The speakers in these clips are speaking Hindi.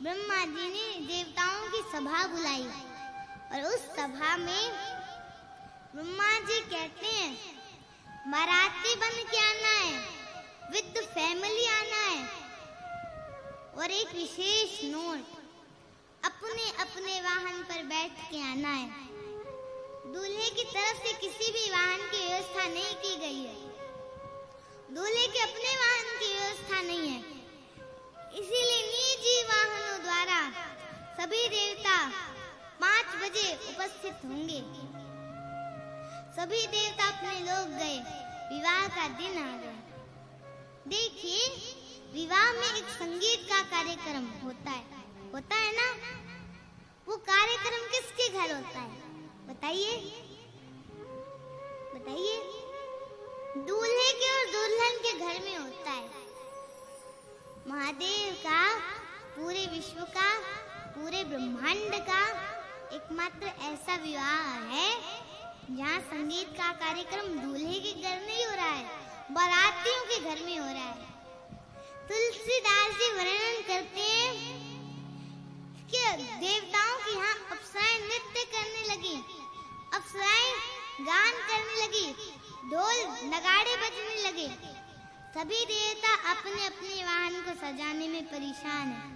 ब्रह्मा जी ने देवताओं की सभा बुलाई और उस सभा में ब्रह्मा जी कहते हैं बाराती बन के आना है, विद फैमिली आना है और एक विशेष नोट अपने अपने वाहन पर बैठ के आना है। दूल्हे की तरफ से किसी भी वाहन की व्यवस्था नहीं की गई है, दूल्हे के अपने वाहन की व्यवस्था नहीं है, इसीलिए निजी वाहनों द्वारा सभी देवता 5 बजे उपस्थित होंगे। सभी देवता अपने लोग गए, विवाह का दिन आ गया। देखिए, विवाह में एक संगीत का कार्यक्रम होता है ना? वो कार्यक्रम किसके घर होता है बताइए? दूल्हे के और दुल्हन के घर में होता है। महादेव का, पूरे विश्व का, पूरे ब्रह्मांड का एकमात्र ऐसा विवाह है जहाँ संगीत का कार्यक्रम दूल्हे के घर नहीं हो रहा है, बारातियों के घर में हो रहा है। तुलसीदास जी वर्णन करते हैं कि देवताओं की यहाँ अप्सराएं नृत्य करने लगी, अप्सराएं गान करने लगी, ढोल नगाड़े बजने लगे। सभी देवता अपने अपने वाहन को सजाने में परेशान हैं।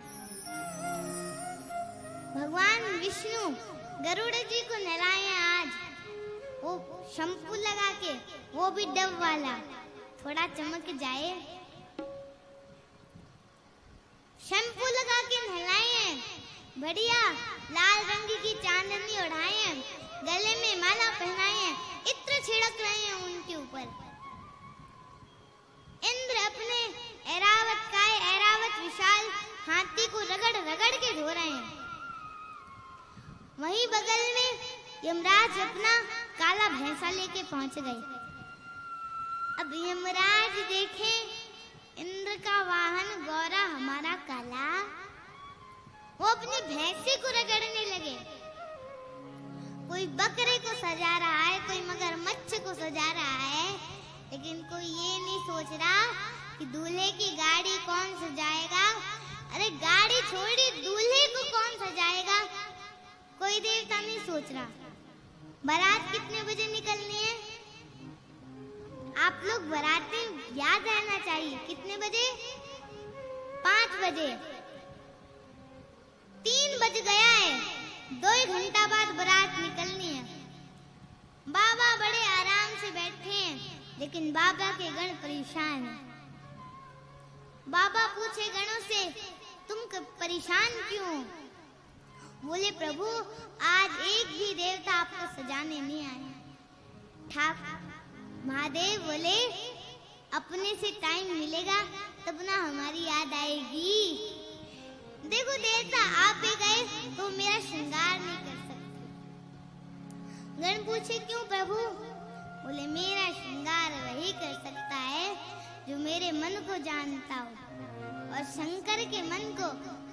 भगवान विष्णु गरुड़ जी को नहलाए आज, वो शैम्पू लगा के, वो भी डव वाला, थोड़ा चमक जाए, शैम्पू लगा के नहलाए हैं, बढ़िया लाल रंग की चांदनी उड़ाए हैं, गले में माला पहनाए हैं, इत्र छिड़क रहे हैं उनके ऊपर। इंद्र अपने ऐरावत विशाल हाथी को रगड़ रगड़ के धो रहे हैं। वहीं बगल में यमराज अपना काला भैंसा लेके पहुंच गए। अब यमराज देखे इंद्र का वाहन गौरा हमारा काला, वो अपने भैंसे को रगड़ने लगे। कोई बकरे को सजा रहा है, कोई मगरमच्छ को सजा रहा है, लेकिन कोई ये नहीं सोच रहा कि दूल्हे की गाड़ी कौन सजाएगा। अरे गाड़ी छोड़ी, दूल्हे को कौन सजाएगा, कोई देवता नहीं सोच रहा। बारात कितने बजे निकलनी है? आप लोग बाराती याद रहना चाहिए, कितने बजे? 5 बजे। 3 बज गया है, 2 घंटा बाद बारात निकलनी है। बाबा बड़े आराम से बैठे हैं, लेकिन बाबा के गण परेशान हैं। बाबा पूछे गणों से, तुम परेशान क्यों? बोले प्रभु, आज एक भी देवता आपको सजाने नहीं आए। महादेव बोले, अपने से टाइम मिलेगा तब ना हमारी याद आएगी। देखो देवता आप भी गए तो मेरा श्रृंगार नहीं कर सकते। गण पूछे क्यों प्रभु? बोले मेरा श्रृंगार वही कर सकता है जो मेरे मन को जानता हो, और शंकर के मन को,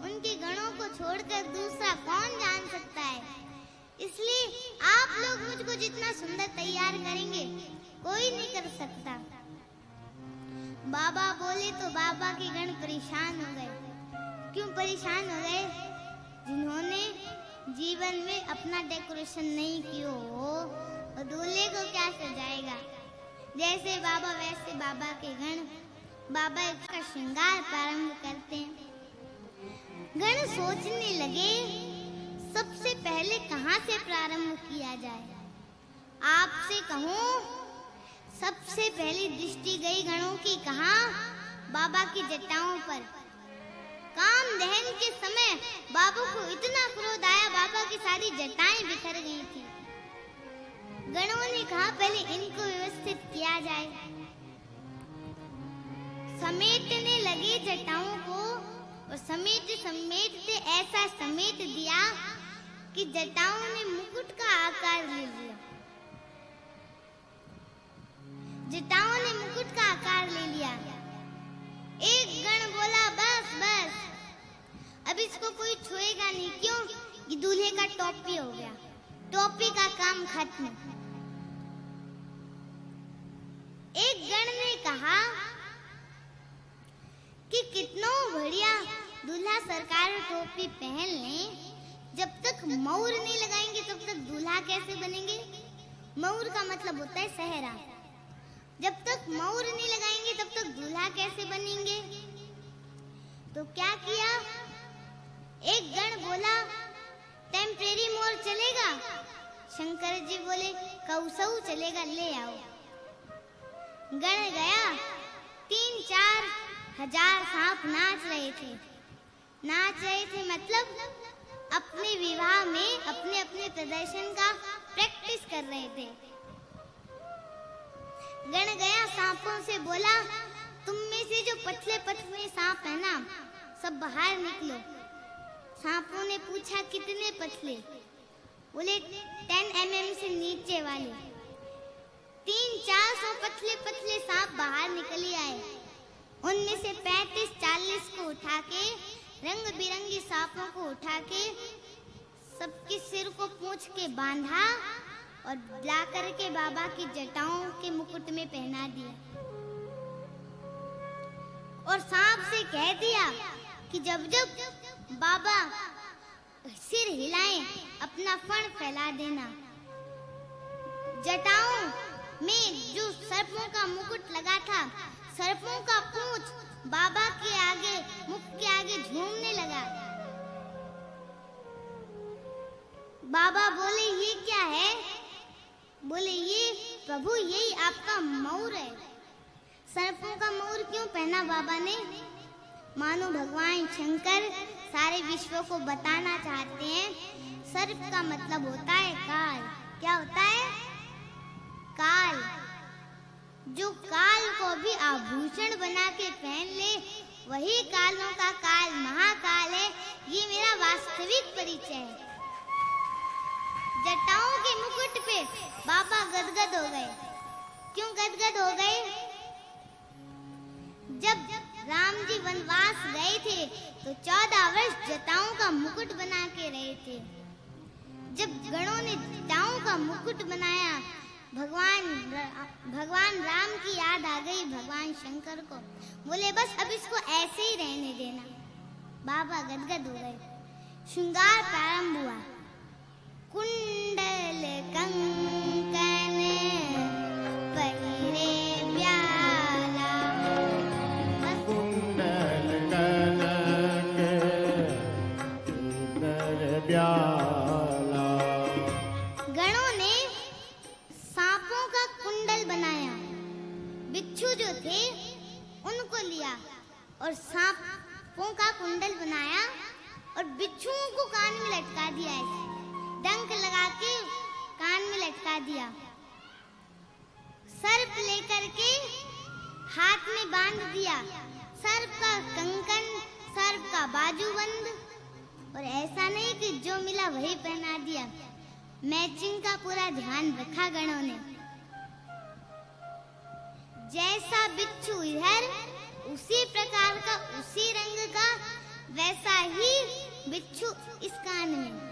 उनके गणों को छोड़कर दूसरा कौन जान सकता है। इसलिए आप लोग मुझको जितना सुंदर तैयार करेंगे कोई नहीं कर सकता। बाबा बोले तो बाबा के गण परेशान हो गए। क्यों परेशान हो गए? जिन्होंने जीवन में अपना डेकोरेशन नहीं किया हो, और दूल्हे को क्या सजाएगा। जैसे बाबा वैसे बाबा के गण, बाबा का श्रृंगार प्रारंभ करते हैं। गण सोचने लगे सबसे पहले कहाँ से प्रारंभ किया जाए। आपसे कहूँ, सबसे पहली दृष्टि गई गणों की कहाँ? बाबा की जटाओं पर। काम दहन के समय बाबा को इतना क्रोध आया, बाबा की सारी जटाएं बिखर गई थी। गणों ने कहा पहले इनको व्यवस्थित किया जाए। समेटने लगे जटाओं को, और समेटते ऐसा समेट दिया कि जटाओं ने मुकुट का आकार ले लिया। जटाओं ने मुकुट का आकार ले लिया। एक गण बोला बस बस, अब इसको कोई छुएगा नहीं। क्यों? ये दूल्हे का टोपी हो गया, टोपी का काम खत्म। एक गण ने कहा कि कितना बढ़िया दूल्हा सरकार टोपी पहन ले, जब तक मौर नहीं लगाएंगे तब तक दूल्हा कैसे बनेंगे? मौर का मतलब होता है सेहरा। जब तक मौर नहीं लगाएंगे तब तक दूल्हा कैसे बनेंगे? तो क्या किया? एक गण बोला टेम्परेरी मोर चलेगा? शंकर जी बोले कौसऊ चलेगा, ले आओ। गण गया, 3-4 हजार सांप नाच रहे थे मतलब अपने विवाह में अपने अपने प्रदर्शन का प्रैक्टिस कर रहे थे। गण गया, सांपों से बोला तुम में से जो पतले पतले सांप है ना, सब बाहर निकलो। सांपों ने पूछा कितने पतले? बोले 10 mm से नीचे वाले। 300-400 पतले पतले सांप बाहर निकल आए। उनमें से 35-40 को उठा के, रंग बिरंगी सांपों को उठा के सबके सिर को पूंछ के बांधा और ला करके बाबा की जटाओं के मुकुट में पहना दिया। और सांप से कह दिया कि जब जब बाबा सिर हिलाएं अपना फण फैला देना। जटाओं में जो सर्पों का मुकुट लगा था, सर्पों का पूंछ बाबा के आगे, मुख के आगे झूमने लगा। बाबा बोले ये क्या है? बोले ये प्रभु यही आपका मौर है। सर्पों का मौर क्यों पहना बाबा ने? मानो भगवान शंकर सारे विश्व को बताना चाहते हैं सर्प का मतलब होता है काल। क्या होता है? काल। जो काल को भी आभूषण बना के पहन ले, वही कालों का काल महाकाल है। ये मेरा वास्तविक परिचय है। जटाओं के मुकुट पे बाबा गदगद हो गए। क्यों गदगद हो गए? जब राम जी वनवास गए थे तो 14 वर्ष जटाओं का मुकुट बना के रहे थे। जब गणों ने जटाओं का मुकुट बनाया, भगवान राम की याद आ गई भगवान शंकर को। बोले बस अब इसको ऐसे ही रहने देना। बाबा गदगद हो गए। श्रृंगार प्रारंभ हुआ। कुंडल कंकन पहिरे ब्याला, कुंडल कनक नर ब्याला। गणों ने सांपों का कुंडल बनाया। बिच्छू जो थे उनको लिया और सांपों का कुंडल बनाया और बिच्छुओं को कान में लटका दिया। ऐसे डंक लगा के कान में लटका दिया। सर्प लेकर के हाथ में बांध दिया। सर्प का कंकन, सर्प का बाजूबंद। और ऐसा नहीं कि जो मिला वही पहना दिया, मैचिंग का पूरा ध्यान रखा गणों ने। जैसा बिच्छू इधर, उसी प्रकार का, उसी रंग का, वैसा ही बिच्छू इस कान में।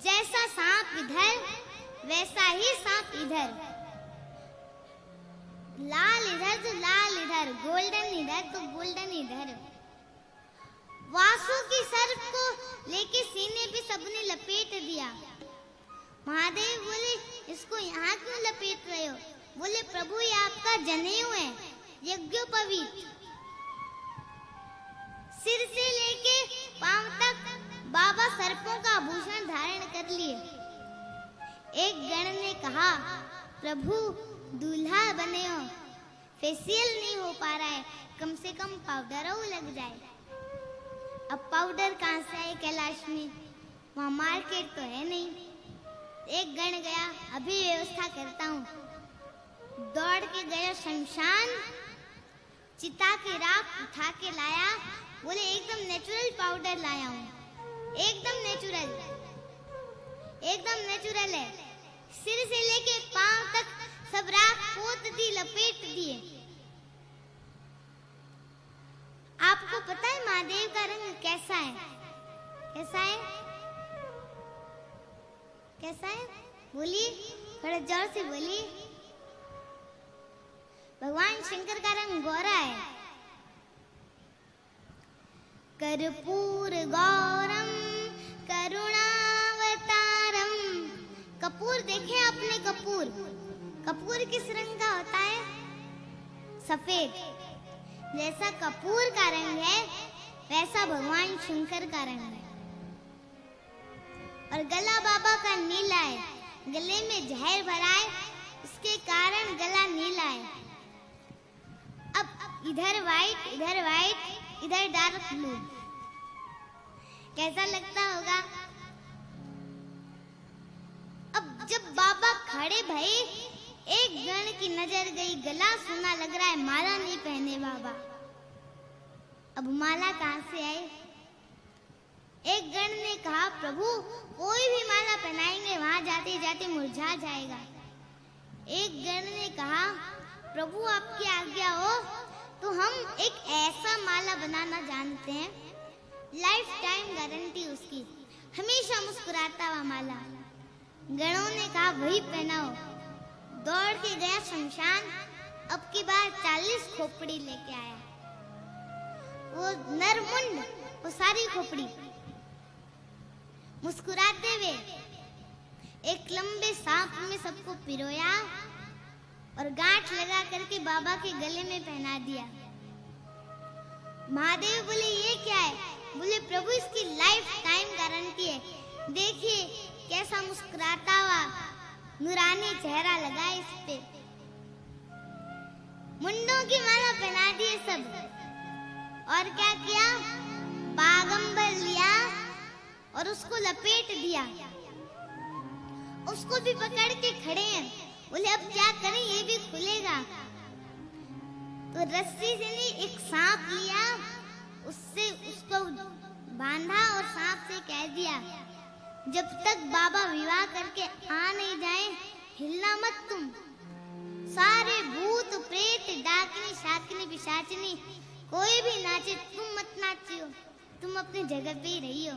जैसा सांप इधर, वैसा ही सांप इधर। लाल इधर तो लाल इधर, गोल्डन इधर तो गोल्डन इधर। वासुकी सर्प को लेके सीने पे सबने लपेट दिया। महादेव बोले इसको यहाँ क्यों लपेट रहे हो? बोले प्रभु ये आपका जनेऊ है, यज्ञोपवीत। सिर से लेके पांव तक बाबा सर्पों का आभूषण धारण कर लिए। एक गण ने कहा प्रभु दूल्हा बने हो, फेशियल नहीं हो पा रहा है, कम से कम पाउडर लग जाए। अब पाउडर कहाँ से आए कैलाश में? वहाँ मार्केट तो है नहीं। एक गण गया, अभी व्यवस्था करता हूँ। दौड़ के गया शमशान, चिता की राख उठा के लाया। बोले एकदम नेचुरल पाउडर लाया हूँ, एकदम नेचुरल, एकदम नेचुरल है। सिर से लेके पांव तक सब राख पोत दी, लपेट दिए। आपको पता है महादेव का रंग कैसा है? कैसा है? कैसा है? बोलिए, थोड़ा जोर से बोलिए। भगवान शंकर का रंग गोरा है। कर्पूर गौरम करुणावतारम। कपूर देखे आपने? कपूर, कपूर किस रंग का होता है? सफेद। जैसा कपूर का रंग है वैसा भगवान शंकर का रंग है। और गला बाबा का नीला है, गले में जहर भरा है, इसके कारण गला नीला है। अब इधर वाइट, इधर वाइट, इधर डार्क ब्लू, कैसा लगता होगा? अब जब बाबा खड़े भये, एक गण की नजर गई, गला सुना लग रहा है, माला नहीं पहने बाबा। अब माला कहां से आई? एक गण ने कहा, प्रभु कोई भी माला पहनाएंगे वहां जाते जाते मुरझा जाएगा। एक गण ने कहा, प्रभु आपकी आज्ञा हो तो हम एक ऐसा माला बनाना जानते हैं, लाइफ टाइम गारंटी उसकी, हमेशा मुस्कुराता हुआ माला। गणों ने कहा वही पहनाओ। दौड़ के गया शमशान, अब की बार 40 खोपड़ी लेके आया। वो नरमुंड, वो सारी खोपड़ी मुस्कुराते हुए एक लंबे सांप में सबको पिरोया और गांठ लगा करके बाबा के गले में पहना दिया। महादेव बोले ये क्या है? बोले प्रभु इसकी लाइफ टाइम गारंटी है, देखिए कैसा मुस्कुराता हुआ नूरानी चेहरा लगा इस पे। मुंडों की माला पहना दिए सब, और क्या किया? बागंबर लिया और उसको लपेट दिया। उसको भी पकड़ के खड़े हैं, बोले अब क्या करें, ये भी खुलेगा। तो रस्सी से नहीं, एक सांप लिया, उससे उसको बांधा और सांप से कह दिया, जब तक बाबा विवाह करके आ नहीं जाए हिलना मत तुम। सारे भूत प्रेत डाकनी शाकनी पिशाचनी कोई भी नाचे, तुम मत नाचियो, तुम अपनी जगह पे ही रहियो।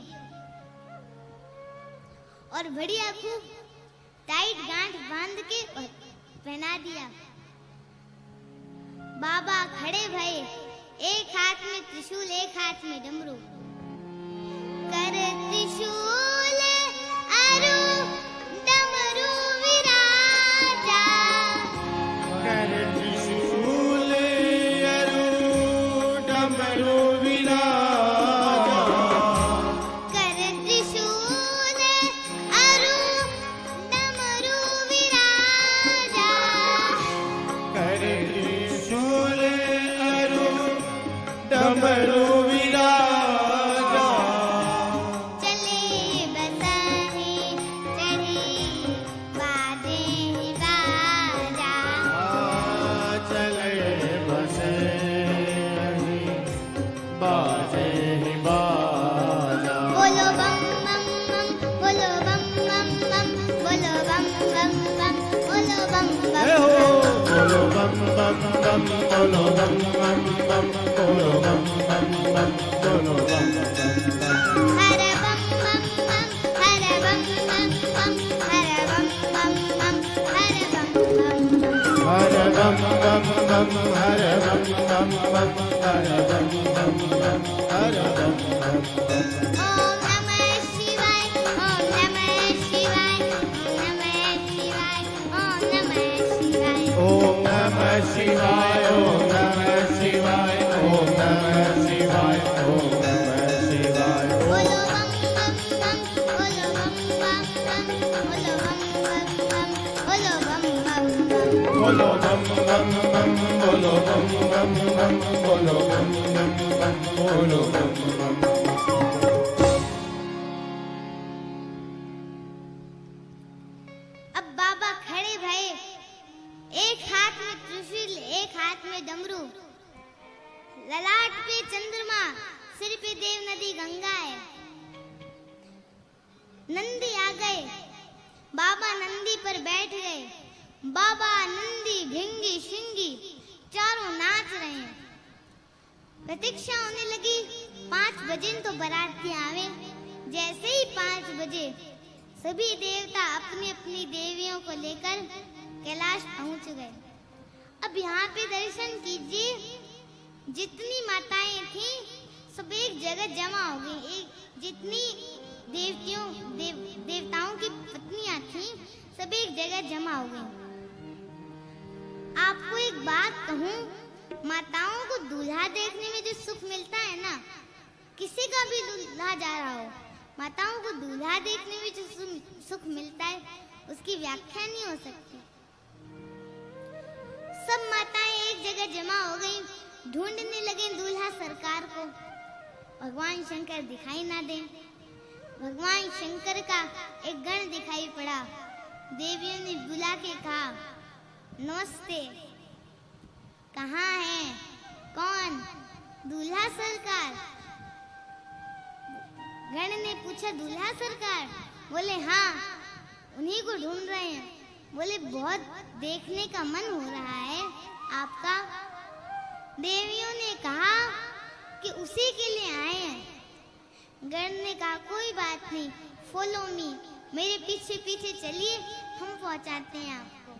और बढ़िया खूब टाइट गांठ बांध के पहना दिया। बाबा खड़े भये, एक हाथ में त्रिशूल, एक हाथ में डमरू। कर त्रिशूल अरु डमरू विराजा, कर त्रिशूल अरु डमरू विराजा, कर त्रिशूल अरु डमरू विराजा, कर त्रिशूल अरु डमरू विराजा। चले बसहि चढ़ी बाजे बाजा, चले बसे बाजे ही बाजा। बोलो बम बम बम, बोलो बम बम बम, बोलो बम बम बम, बोलो बम बम ए हो, बम। बोलो बम बम बम, बोलो बम बम बम, बोलो बम बम बम, बोलो बम बम बम। हर बम बम बम, हर बम बम बम, हर बम बम बम, हर बम बम बम। हर बम बम बम, हर बम बम बम, हर बम बम बम, हर बम बम बम। ओम नमः शिवाय, ओम नमः शिवाय, ओम नमः शिवाय, ओम नमः शिवाय। ओम नमः शिवाय, ओम नमः शिवाय, ओम नमः शिवाय, ओम नमः शिवाय। बोलो बम बम बम, बोलो बम बम बम, बोलो बम बम बम, बोलो बम बम बम। बोलो बम बम बम, बोलो बम बम बम, बोलो बम बम बम, बोलो बम बम बम। अब बाबा खड़े भये, एक हाथ में त्रिशूल, एक हाथ में डमरू, ललाट पे चंद्रमा, सिर पे देव नदी गंगा है। नंदी आ गए, बाबा नंदी पर बैठ गए। बाबा नंदी भिंगी शिंगी चारों नाच रहे हैं। प्रतीक्षा होने लगी, 5 बजे तो बाराती आवे। जैसे ही 5 बजे सभी देवता अपनी अपनी देवियों को लेकर कैलाश पहुंच गए। अब यहाँ पे दर्शन कीजिए, जितनी माताएं थीं सब एक जगह जमा हो गई। एक जितनी देवताओं की पत्नियां थी सब एक जगह जमा हो गई। आपको एक बात कहूँ, माताओं को दूल्हा देखने में जो सुख मिलता है ना, किसी का भी दूल्हा जा रहा हो, माताओं को दूल्हा देखने में जो सुख मिलता है उसकी व्याख्या नहीं हो सकती। सब माताएं एक जगह जमा हो गई, ढूंढने लगे दूल्हा सरकार को। भगवान शंकर दिखाई ना दे। भगवान शंकर का एक गण दिखाई पड़ा। देवियों ने बुला के कहा, नमस्ते, कहाँ है? कौन? दूल्हा सरकार। गण ने पूछा, दूल्हा सरकार? बोले हाँ, उन्हीं को ढूंढ रहे हैं। बोले बहुत देखने का मन हो रहा है आपका। देवियों ने कहा कि उसी के लिए आए हैं। गण ने कहा कोई बात नहीं, फॉलो मी, मेरे पीछे पीछे चलिए, हम पहुंचाते हैं आपको।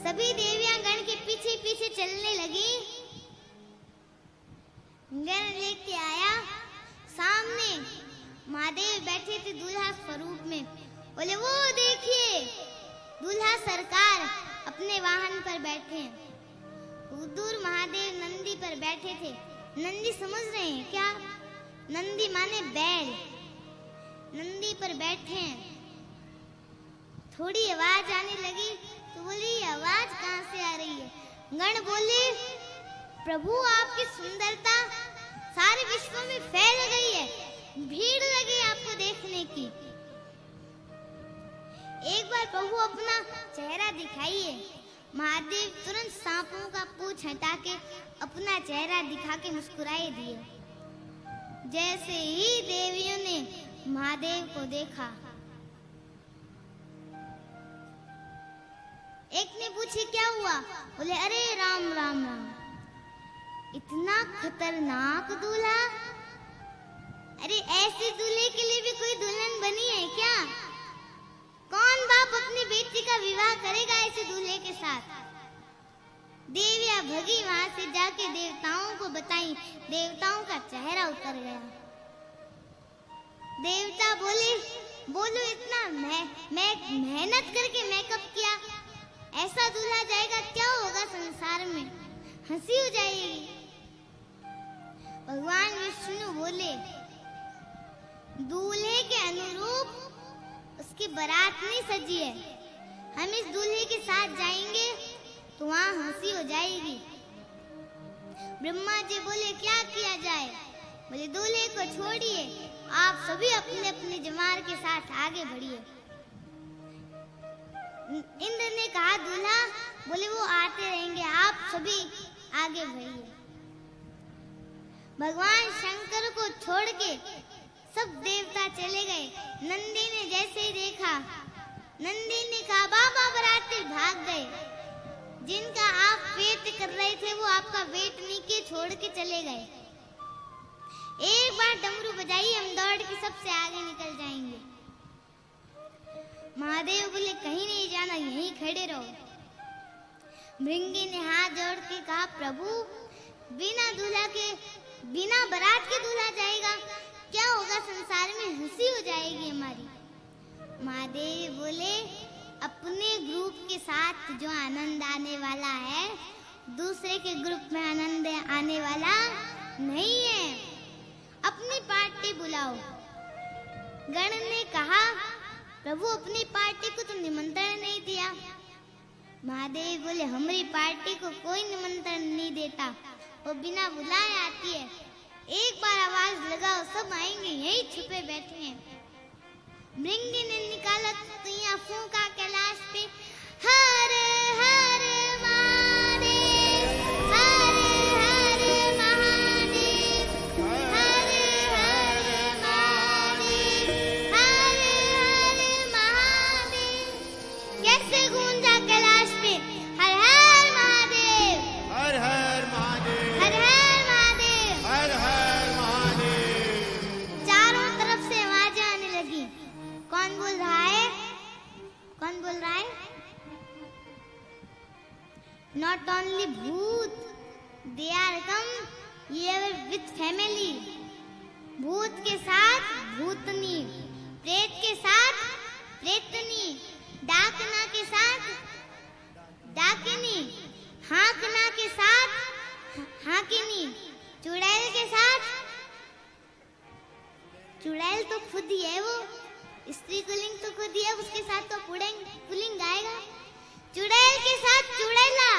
सभी देवियां गण के पीछे पीछे चलने लगी। गण लेके आया, सामने महादेव बैठे थे दूल्हा स्वरूप में। बोले वो देखिए, दूल्हा सरकार अपने वाहन पर बैठे हैं। दूर महादेव नंदी पर बैठे थे। नंदी समझ रहे हैं क्या? नंदी माने बैल। नंदी पर बैठे हैं। थोड़ी आवाज आने लगी तो बोली ये आवाज कहाँ से आ रही है? गण बोले प्रभु आपकी सुंदरता सारे विश्व में फैल गई है, भीड़ लगी आपको देखने की। एक बार प्रभु अपना चेहरा दिखाइए। महादेव तुरंत सांपों का पूंछ हटा के अपना चेहरा दिखा के मुस्कुराए दिए। जैसे ही देवियों ने महादेव को देखा, एक ने पूछी क्या हुआ? बोले अरे राम राम राम, इतना खतरनाक दूल्हा। अरे ऐसे दूल्हे के लिए भी कोई दुल्हन बनी है क्या? कौन बाप अपनी बेटी का विवाह करेगा ऐसे दूल्हे के साथ? देवियां भगी वहां से, जाके देवताओं को बताई। देवताओं का चेहरा उतर गया। देवता बोले बोलो इतना मेहनत करके मेकअप किया, ऐसा दूल्हा जाएगा, क्या होगा संसार में? हंसी हो जाएगी। भगवान विष्णु बोले दूल्हे के अनुरूप उसकी बारात नहीं सजी है, हम इस दूल्हे के साथ जाएंगे तो वहां हंसी हो जाएगी। ब्रह्मा जी बोले क्या किया जाए? बोले दूल्हे को छोड़िए, आप सभी अपने अपने जमार के साथ आगे बढ़िए। इंद्र ने कहा दूल्हा? बोले वो आते रहेंगे, आप सभी आगे बढ़िए। भगवान शंकर को छोड़ के सब देवता चले गए। नंदी ने जैसे ही देखा, नंदी ने कहा बाबा बराती भाग गए। जिनका आप वेट कर रहे थे वो आपका वेट नहीं किए, छोड़ के चले गए। एक बार डमरू बजाइए, हम दौड़ के सबसे आगे निकल जाएंगे। महादेव बोले कहीं नहीं जाना, यहीं खड़े रहो। भृंगी ने हाथ जोड़ के कहा प्रभु बिना दूल्हा के, बिना बारात के दूल्हा जाएगा, क्या होगा संसार में? हंसी हो जाएगी हमारी। महादेव बोले अपने ग्रुप के साथ जो आनंद आने वाला है, दूसरे के ग्रुप में आनंद आने वाला नहीं है। अपनी पार्टी बुलाओ। गण ने कहा प्रभु अपनी पार्टी को तो निमंत्रण नहीं दिया। महादेव बोले हमारी पार्टी को कोई निमंत्रण नहीं देता, वो बिना बुलाए आती है। एक बार आवाज लगाओ, सब आएंगे, यही छुपे बैठे हैं। भृंगी ने निकाला तुइया फूंका कैलाश पे, हर हर महादेव, हर हर महादेव, हर हर महादेव, हर हर महादेव। कैसे गूंजा कैलाश पे हर हर महादेव, हर हर महादेव, हर हर महादेव, हर हर महादेव। चारों तरफ से आवाजें आने लगी। कौन बोल रहा है? कौन बोल रहा है? नॉट ओनली भूत, दे आर कम, ये विथ फैमिली, भूत के साथ भूतनी, प्रेत के साथ प्रेतनी, डाकना के साथ डाकिनी, हाँकना के साथ हाँकिनी, चुड़ैल के साथ, चुड़ैल तो खुद ही है, वो स्त्री पुल्लिंग तो खुद ही है, उसके साथ तो पुल्लिंग आएगा। चुड़ैल के साथ चुड़ैला,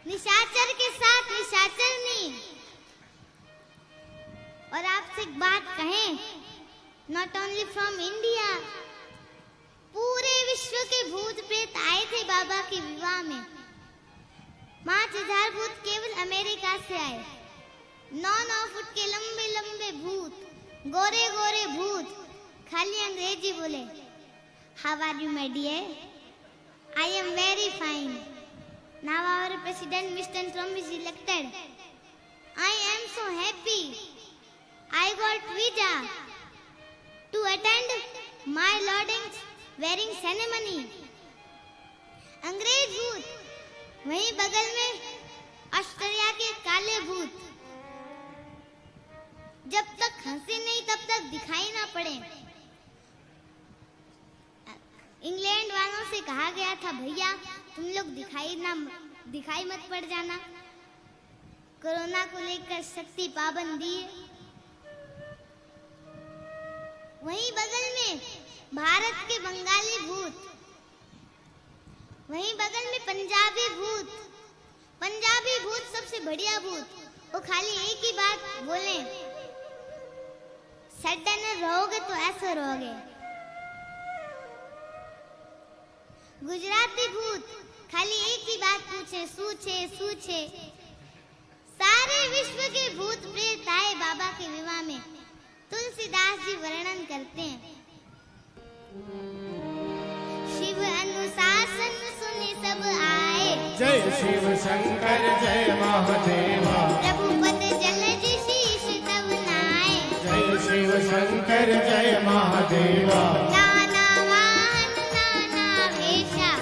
निशाचर के साथ निशाचरनी। और आपसे एक बात कहें, नॉट ओनली फ्रॉम इंडिया, पूरे विश्व के भूत प्रेत आए थे बाबा के विवाह में। 5000 भूत केवल अमेरिका से आए। 9 फुट के लंबे लंबे भूत, गोरे गोरे भूत, खाली अंग्रेजी बोले। How are you my dear? I am very fine. Now our president, Mr. Trump, is elected. I am so happy. I got visa to attend my lording's wearing ceremony. अंग्रेज भूत, वहीं बगल में ऑस्ट्रेलिया के काले भूत। जब तक हंसी नहीं तब तक दिखाई ना पड़े। इंग्लैंड वालों से कहा गया था, भैया तुम लोग दिखाई मत पड़ जाना, कोरोना को लेकर सख्ती पाबंदी है। वहीं बगल में भारत के बंगाली भूत, वहीं बगल में पंजाबी भूत। पंजाबी भूत सबसे बढ़िया भूत, वो खाली एक ही बात बोले, सडन रहोगे तो ऐसे रहोगे। गुजराती भूत खाली एक ही बात पूछे, सूछे सूछे। सारे विश्व के भूत प्रेत आए बाबा के विवाह में। तुलसीदास जी वर्णन करते हैं, शिव अनुशासन सुने सब आए, जय शिव शंकर जय महादेवा, प्रभु पद जलज शीश तब नाए, जय शिव शंकर जय महादेवा,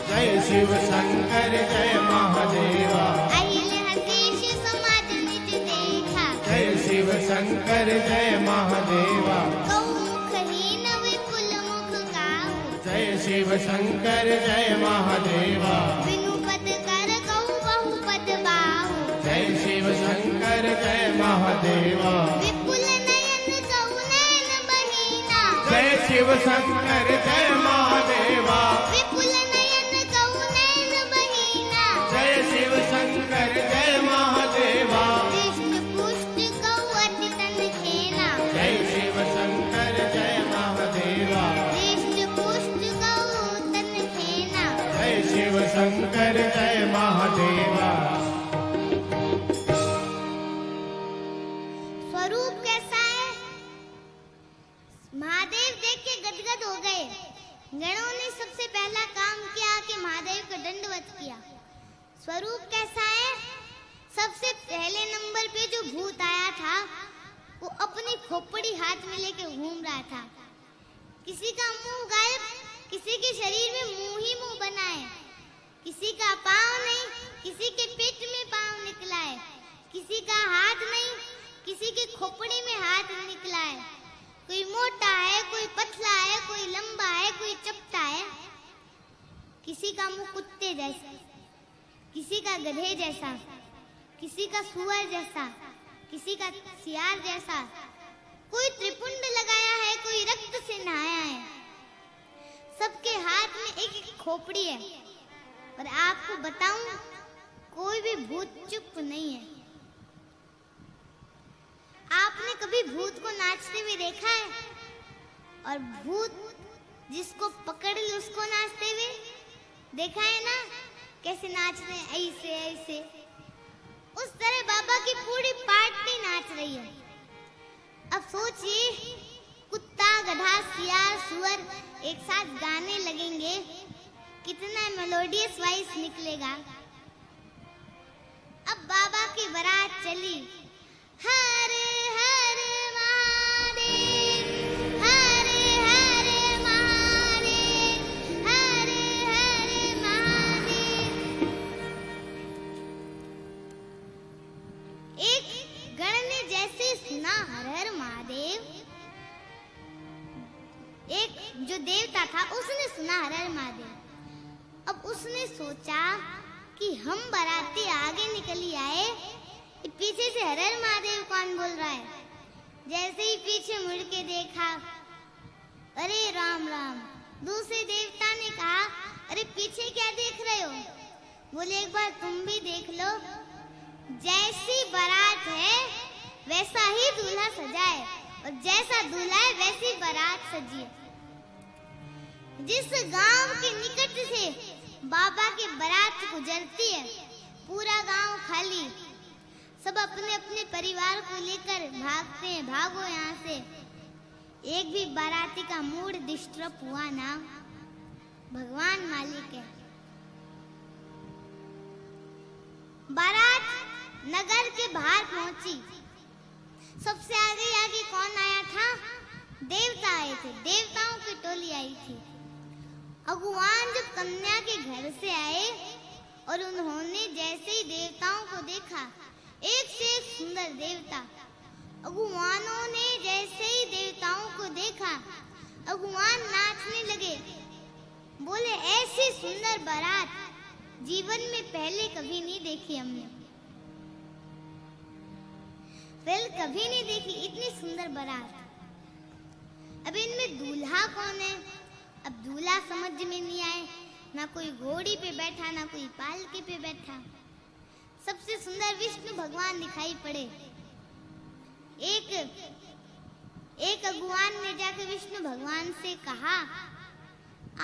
जय शिव शंकर जय महादेवा, अहिल हसीश समाज निज देखा, जय शिव शंकर जय महादेवा, गौमुखहीन विपुल मुख गाऊ, जय शिव शंकर जय महादेवा, विनुपद कर गौ बहुपद बाहु, जय शिव शंकर जय महादेवा, विपुल नयन गौ नयन बहीना, जय शिव शंकर जय महादेवा, विपुल नयन गौ नयन बहीना, जय शिव शंकर जय महादेवा, कृष्ण पुष्ट गौ अति तन खेना, जय शिव शंकर जय महादेवा, कृष्ण पुष्ट गौ तन खेना। जय शिव शंकर जय महादेवा। स्वरूप कैसा है? महादेव देख के गदगद हो गए। गणों ने सबसे पहला काम किया कि महादेव को दंडवत किया। स्वरूप कैसा है? सबसे पहले नंबर पे जो भूत आया था वो अपनी खोपड़ी हाथ में लेके घूम रहा था। किसी का मुंह गायब, किसी के शरीर में मुंह ही मुंह बना है, किसी का पाँव नहीं, किसी के पेट में पाँव निकला है, किसी का हाथ नहीं, किसी की खोपड़ी में हाथ निकला है। कोई मोटा है, कोई पतला है, कोई लंबा है, कोई चपटा है। किसी का मुंह कुत्ते जैसा, किसी का गधे जैसा, किसी का सुअर जैसा, किसी का सियार जैसा। कोई त्रिपुंड लगाया है, कोई रक्त से नहाया है। सबके हाथ में एक एक खोपड़ी है। और आपको बताऊं, कोई भी भूत चुप नहीं है। आपने कभी भूत को नाचते हुए देखा है? और भूत जिसको पकड़ लो उसको नाचते हुए देखा है ना? कैसे नाचते हैं, ऐसे ऐसे। उस तरह बाबा की पूरी पार्टी नाच रही है। अब सोचिए, कुत्ता, गधा, सियार, सुअर एक साथ गाने लगेंगे, कितना मेलोडियस वॉइस निकलेगा। अब बाबा की बारात चली। हर हर महादेव, हर हर महादेव, हर हर महादेव। एक जैसे सुना हर हर महादेव, एक जो देवता था उसने सुना हर हर महादेव। अब उसने सोचा कि हम बाराती आगे निकल ही आए, पीछे से हर हर महादेव कौन बोल रहा है। जैसे ही पीछे मुड़ के देखा, अरे राम राम। दूसरे देवता ने कहा, अरे पीछे क्या देख रहे हो? बोले एक बार तुम भी देख लो, जैसी बारात है वैसा ही दूल्हा सजा है, और जैसा दूल्हा है वैसी बारात सजी है। जिस गांव के निकट से बाबा की बारात गुजरती है, पूरा गांव खाली, सब अपने अपने परिवार को लेकर भागते हैं, भागो यहाँ से। एक भी बाराती का मूड डिस्टर्ब हुआ ना, भगवान मालिक है। बारात नगर के बाहर पहुंची। सबसे आगे आगे कौन आया था? देवता आए थे, देवताओं की टोली आई थी। अगुवान जब कन्या के घर से आए और उन्होंने जैसे ही देवताओं को देखा, एक से एक सुंदर देवता। अगुवानों ने जैसे ही देवताओं को देखा, अगुवान नाचने लगे। बोले ऐसी सुंदर बारात जीवन में पहले कभी नहीं देखी हमने, पहले कभी नहीं देखी इतनी सुंदर बारात। अब इनमें दूल्हा कौन है? अब दूल्हा समझ में नहीं आए, ना कोई घोड़ी पे बैठा, ना कोई पालकी पे बैठा। सबसे सुंदर विष्णु भगवान दिखाई पड़े। एक अगुवान ने जाकर विष्णु भगवान से कहा,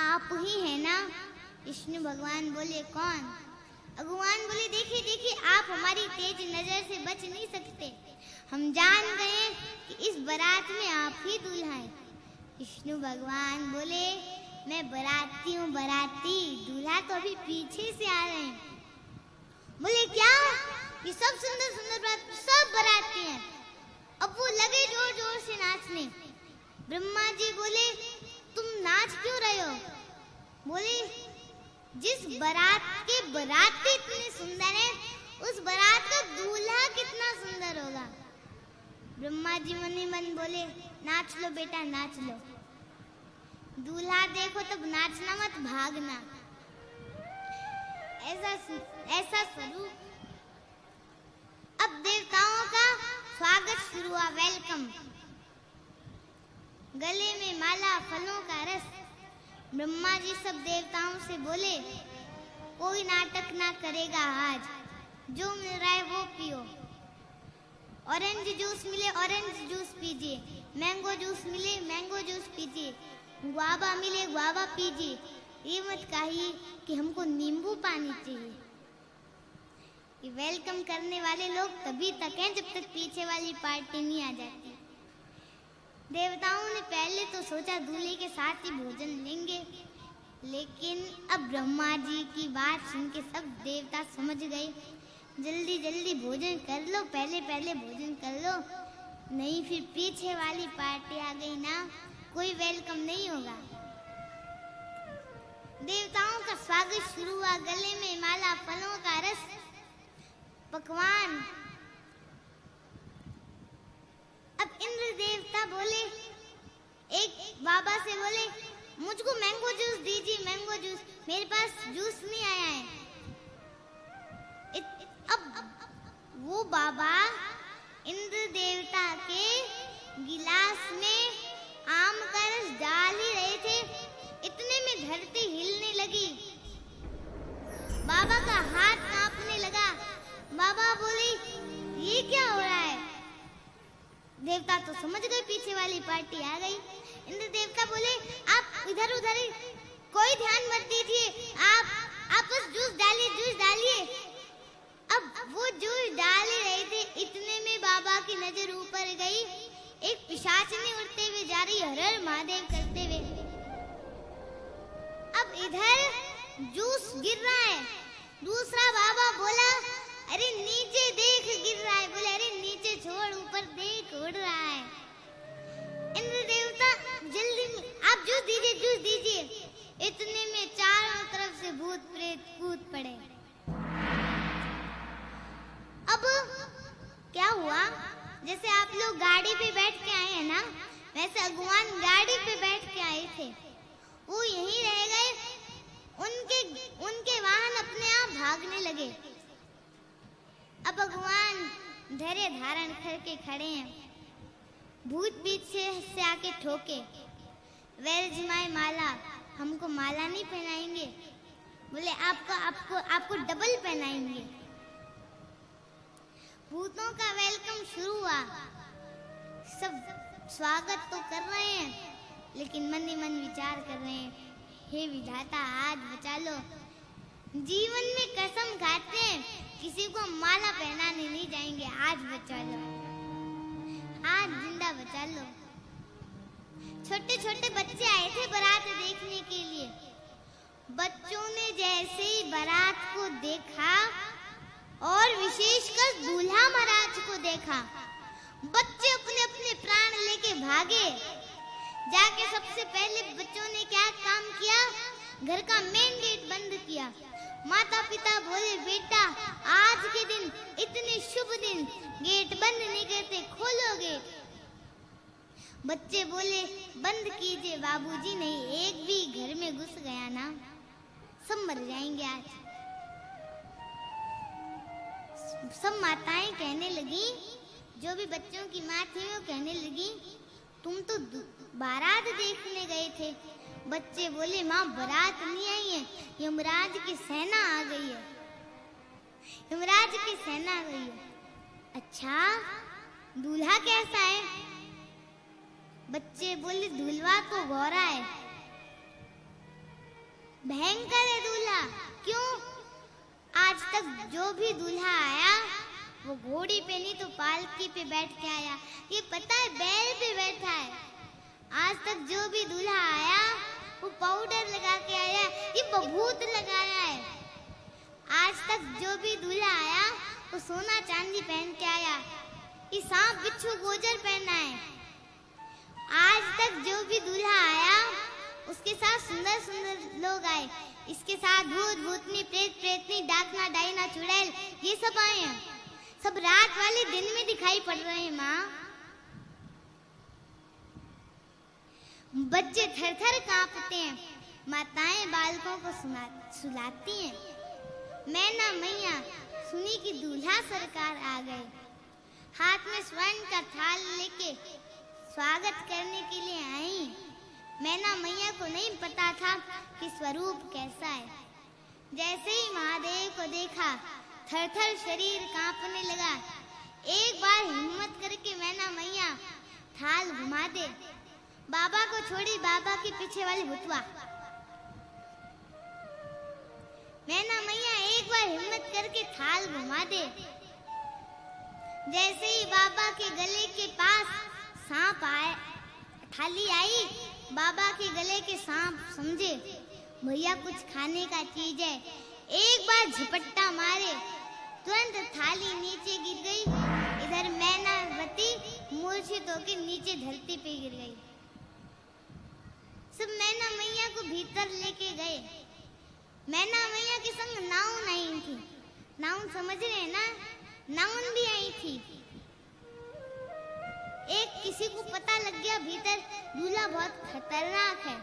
आप ही है ना? विष्णु भगवान बोले कौन? अगुवान बोले देखिए देखिए, आप हमारी तेज नजर से बच नहीं सकते, हम जान गए कि इस बारात में आप ही दूल्हा हैं। विष्णु भगवान बोले मैं बाराती हूँ, बाराती, दूल्हा तो अभी पीछे से आ रहे हैं। बोले क्या? ये सब सुंदर सुंदर बारात, सब बाराती हैं। अब वो लगे जोर जोर से नाचने। ब्रह्मा जी बोले तुम नाच क्यों रहे हो? बोले जिस बारात के बाराती इतने सुंदर है, उस बारात का दूल्हा कितना सुंदर होगा। ब्रह्मा जी मन ही मन बोले नाच लो बेटा, नाच लो। दूल्हा देखो तब नाचना मत, भागना। ऐसा स्वरूप। अब देवताओं का स्वागत शुरू हुआ, वेलकम। गले में माला, फलों का रस। ब्रह्मा जी सब देवताओं से बोले कोई नाटक ना करेगा आज, जो मिल रहा है वो पियो। ऑरेंज जूस मिले ऑरेंज जूस पीजिए, मैंगो जूस मिले मैंगो जूस पीजिए, गुआवा मिले गुआवा पीजिए। ये मत कहिए कि हमको नींबू पानी चाहिए। ये वेलकम करने वाले लोग तभी तक हैं जब तक पीछे वाली पार्टी नहीं आ जाती। देवताओं ने पहले तो सोचा दूल्हे के साथ ही भोजन लेंगे, लेकिन अब ब्रह्मा जी की बात सुन के सब देवता समझ गए, जल्दी जल्दी भोजन कर लो, पहले पहले भोजन कर लो, नहीं फिर पीछे वाली पार्टी आ गई ना, कोई वेलकम नहीं होगा। देवताओं का स्वागत शुरू हुआ। गले में माला, फलों का रस, पकवान। अब इंद्र देवता बोले, एक बाबा से बोले मुझको मैंगो जूस दीजिए, मैंगो जूस, मेरे पास जूस नहीं आया है। अब वो बाबा इंद्र देवता के गिलास में आम का रस डाल ही रहे थे, इतने में धरती हिलने लगी। बाबा का हाथ कांपने लगा। बाबा बोले ये क्या हो रहा है? देवता तो समझ गए पीछे वाली पार्टी आ गई। इंद्र देवता बोले आप इधर उधर कोई ध्यान मत दीजिए, आप बस जूस डालिए, जूस डालिए। अब वो जूस डाल रहे थे, इतने में बाबा की नजर ऊपर गई, एक पिशाचनी उड़ते हुए जा रही, हर हर महादेव करते हुए। अब इधर जूस गिर रहा है, दूसरा बाबा बोला अरे नीचे देख गिर रहा है, बोले अरे नीचे छोड़, ऊपर देख उड़ रहा है। इंद्र देवता जल्दी आप जूस दीजिए, जूस दीजिए। इतने में चारों तरफ से भूत प्रेत कूद पड़े। अब क्या हुआ? जैसे आप लोग गाड़ी पे बैठ के आए हैं ना, वैसे भगवान गाड़ी पे बैठ के आए थे। वो यहीं रह गए, उनके वाहन अपने आप भागने लगे। अब भगवान धैर्य धारण करके खड़े हैं। भूत पीछे से आके ठोके, वेयर इज माय माला, हमको माला नहीं पहनाएंगे? बोले आपको डबल पहनाएंगे। भूतों का वेलकम शुरू हुआ। सब स्वागत तो कर रहे हैं, लेकिन मन ही मन विचार कर रहे हैं, हे विधाता आज बचा लो। जीवन में कसम खाते हैं किसी को माला पहनाने नहीं जाएंगे, आज बचा लो, आज जिंदा बचा लो। छोटे छोटे बच्चे आए थे बारात देखने के लिए। बच्चों ने जैसे ही बारात को देखा और विशेषकर दूल्हा महाराज को देखा, बच्चे अपने अपने प्राण लेके भागे। जाके सबसे पहले बच्चों ने क्या काम किया, घर का मेन गेट बंद किया। माता पिता बोले, बेटा आज के दिन, इतने शुभ दिन, गेट बंद नहीं करते, खोलो गेट। बच्चे बोले, बंद कीजिए बाबूजी। नहीं, एक भी घर में घुस गया ना, सब मर जाएंगे आज। सब माताएं कहने लगी, जो भी बच्चों की माँ थी वो कहने लगी, तुम तो बारात देखने गए थे। बच्चे बोले, माँ बारात नहीं आई है, यमराज की सेना आ गई है, यमराज की सेना आ गई है। अच्छा, दूल्हा कैसा है? बच्चे बोले, दूल्हा तो गोरा है। भयंकर है दूल्हा। क्यों? आज तक जो भी दूल्हा आया वो घोड़ी पे नहीं तो पालकी पे बैठ के आया। ये पता है बैल पे बैठा है। आज तक जो भी दूल्हा आया वो पाउडर लगा के आया, ये बभूत लगाया है। आज तक जो भी दूल्हा आया वो सोना चांदी पहन के आया, ये सांप बिच्छू गोजर पहना है। आज तक जो भी दूल्हा आया उसके साथ सुंदर सुंदर लोग आए, इसके साथ भूत भूतनी प्रेत प्रेतनी डाकना डायना चुड़ैल ये सब आए हैं। सब रात वाले दिन में दिखाई पड़ रहे हैं माँ। बच्चे थर थर कांपते हैं। माताएं बालकों को सुलाती हैं। मैना मैया सुनी कि दूल्हा सरकार आ गए। हाथ में स्वर्ण का थाल लेके स्वागत करने के लिए आई। मैना मैया को नहीं पता था कि स्वरूप कैसा है। जैसे ही महादेव को देखा, थर थर शरीर कांपने लगा। एक बार हिम्मत करके मैना मैया थाल घुमा दे। बाबा को छोड़ी बाबा के पीछे वाली भुतवा। मैना मैया एक बार हिम्मत करके थाल घुमा दे। जैसे ही बाबा के गले के पास सांप आए, थाली आई, बाबा के गले के सांप समझे भैया कुछ खाने का चीज है। एक बार झपट्टा मारे, तुरंत थाली नीचे गिर गई। इधर मैनावती मूर्छित होकर नीचे धरती पे गिर गई। सब मैना मैया को भीतर लेके गए। मैना मैया के संग नाउन आई थी। नाउन समझ रहे हैं ना? नाउन भी आई थी। एक किसी को पता लग गया भीतर दूल्हा बहुत खतरनाक है।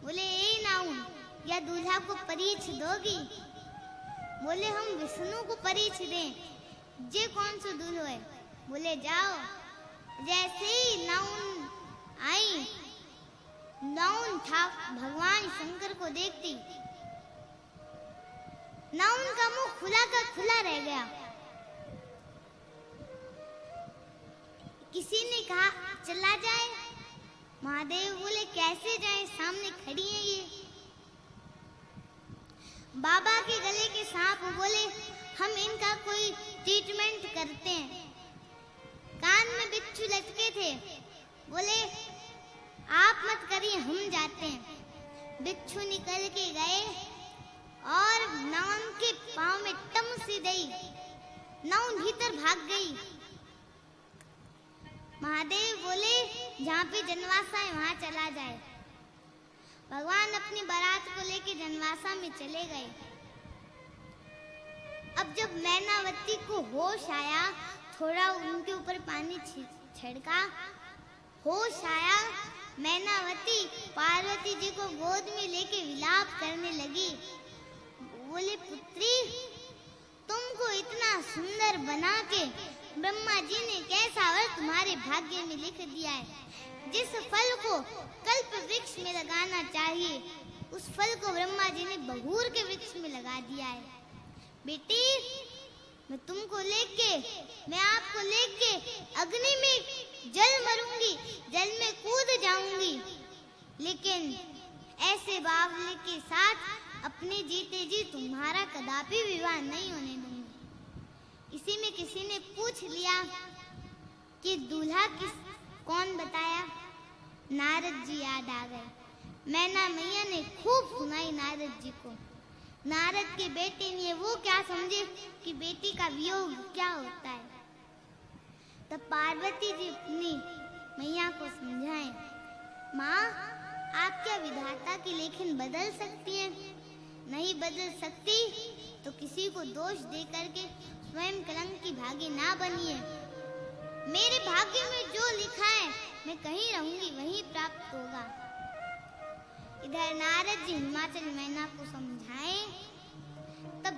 बोले, ए नाउन, या दूल्हा को परीछ दोगी? बोले, हम विष्णु को परीछ दें। जे कौन सा दूल्हा है? बोले, जाओ। जैसे ही नाउन आई, नाउन था भगवान शंकर को देखती, नाउन का मुंह खुला का खुला रह गया। किसी ने कहा चला जाए। महादेव बोले, कैसे जाए, सामने खड़ी है ये। बाबा के गले के सांप बोले, हम इनका कोई ट्रीटमेंट करते हैं। कान में बिच्छू लटके थे। बोले, आप मत करिए, हम जाते हैं। बिच्छू निकल के गए और नाउन के पांव में टम सी दी। नाउन भीतर भाग गई। महादेव बोले, जहाँ पे जनवासा है वहां चला जाए। भगवान अपनी बारात को लेके जनवासा में चले गए। अब जब मैनावती को होश आया, थोड़ा उनके ऊपर पानी छिड़का, होश आया। मैनावती पार्वती जी को गोद में लेके विलाप करने लगी। बोले, पुत्री, तुमको इतना सुंदर बना के ब्रह्मा जी ने कैसा वर तुम्हारे भाग्य में लिख दिया है। जिस फल को कल्प वृक्ष में लगाना चाहिए, उस फल को ब्रह्मा जी ने बबूर के वृक्ष में लगा दिया है। बेटी, मैं आपको लेके अग्नि में जल मरूंगी, जल में कूद जाऊंगी, लेकिन ऐसे बावले के साथ अपने जीते जी तुम्हारा कदापि विवाह नहीं होने दूंगी। इसी में किसी ने पूछ लिया कि दूल्हा कौन बताया? नारद जी याद आ गए। मैना मैया ने खूब सुनाई नारद जी को। नारद के बेटे ने वो क्या समझे कि बेटी का वियोग क्या होता है। तब पार्वती जी अपनी मैया को समझाएं, माँ, आप क्या विधाता की लेखन बदल सकती हैं? नहीं बदल सकती तो किसी को दोष दे करके स्वयं कलंक की भागी ना बनिए। मेरे भाग्य में जो लिखा है मैं कहीं रहूंगी वहीं प्राप्त होगा। इधर नारद जी हिमाचल मैना को समझाएं। तब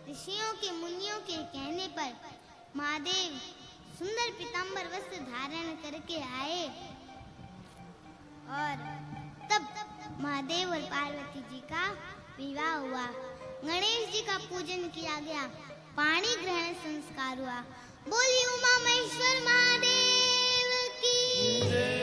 ऋषियों के मुनियों के कहने पर महादेव सुंदर पीतांबर वस्त्र धारण करके आए और तब महादेव और पार्वती जी का विवाह हुआ। गणेश जी का पूजन किया गया, पाणी ग्रहण संस्कार हुआ। बोलिए उमा महेश्वर महादेव की जय।